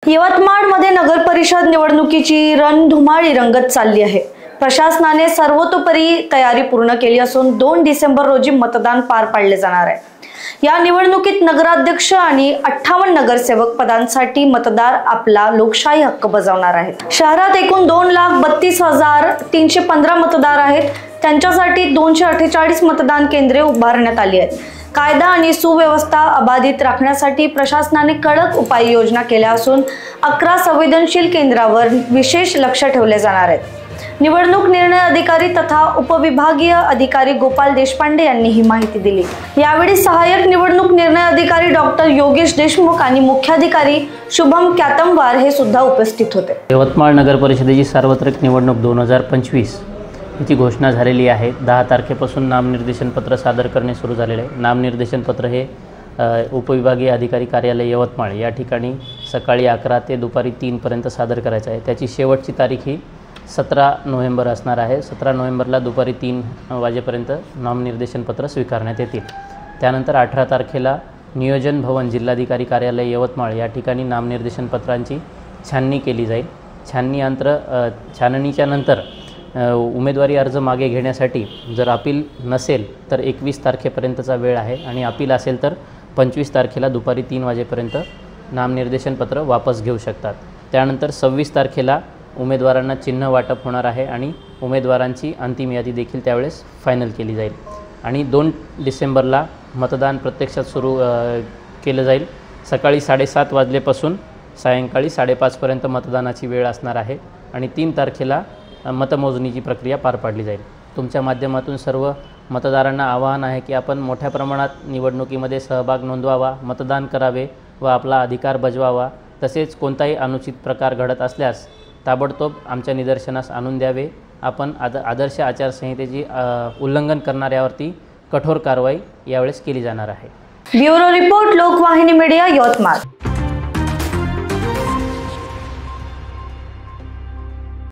यवतमाळमध्ये नगर परिषद निवडणुकीची रणधुमाळी रंगत चालली आहे। प्रशासनाने सर्वतोपरी तयारी पूर्ण केली असून 2 डिसेंबर रोजी मतदान पार पाडले जाणार आहे। या निवडणुकीत नगराध्यक्ष आणि 58 नगरसेवक पदांसाठी मतदार आपला लोकशाही हक्क बजावणार आहेत। शहरात एकूण 2,32,315 मतदार आहेत। त्यांच्यासाठी 248 मतदान केंद्रे उभारण्यात आली आहेत। कायदा आणि सुव्यवस्था अबाधित राखण्यासाठी प्रशासनाने कडक उपाययोजना केल्या असून 11 संवेदनशील केंद्रावर विशेष लक्ष ठेवले जाणार आहे। निवडणूक निर्णय अधिकारी तथा उपविभागीय अधिकारी गोपाल देशपांडे यांनी ही माहिती दिली। यावेळी सहाय्यक निवडणूक निर्णय अधिकारी डॉक्टर योगेश देशमुख आणि मुख्याधिकारी शुभम क्यातमवार हे सुद्धा उपस्थित होते। यवतमाळ नगर परिषदेची सार्वत्रिक निवडणूक 2025 ची घोषणा झालेली आहे। 10 तारखेपासून नामनिर्देशन पत्र सादर करणे सुरू झालेले आहे। नामनिर्देशन पत्र हे उपविभागीय अधिकारी कार्यालय यवतमाळ या ठिकाणी सकाळी 11 ते दुपारी 3 पर्यंत सादर करायचं आहे। त्याची शेवटची तारीख ही 17 नोव्हेंबर असणार आहे। 17 नोव्हेंबरला दुपारी 3 वाजेपर्यंत नामनिर्देशन पत्र स्वीकारण्यात येतील। त्यानंतर 18 तारखेला नियोजन भवन जिल्हाधिकारी कार्यालय यवतमाळ या ठिकाणी नामनिर्देशन पत्रांची छाननी केली जाईल। छाननीच्या नंतर उमेदवारी अर्ज मागे घेण्यासाठी जर अपील नसेल तर 21 तारखेपर्यंतचा वेळ आहे आणि अपील असेल तर 25 तारखेला दुपारी 3 वाजेपर्यंत नामनिर्देशन पत्र वापस घेऊ शकतात। त्यानंतर 26 तारखेला उमेदवारांना चिन्ह वाटप होणार आहे आणि उमेदवारांची अंतिम यादी देखील त्यावेळेस फायनल केली जाईल आणि 2 डिसेंबरला मतदान प्रत्यक्षात सुरू केलं जाईल। सकाळी 7:30 वाजल्यापासून सायंकाळी 5:30 पर्यंत मतदानाची वेळ असणार आहे आणि 3 तारखेला मतमोजणीची प्रक्रिया पार पाडली जाईल। तुमच्या माध्यमातून सर्व मतदारांना आवाहन आहे की आपण मोठ्या प्रमाणात निवडणुकीमध्ये सहभाग नोंदवावा, मतदान करावे व आपला अधिकार बजवावा। तसेच कोणताही अनुचित प्रकार घडत असल्यास ताबडतोब आमच्या निदर्शनास आणून द्यावे। आपण आदर्श आचारसंहितेची उल्लंघन करणाऱ्यावरती कठोर कारवाई यावेळेस केली जाणार आहे। Bureau report, Lokvahini media, Yavatmal.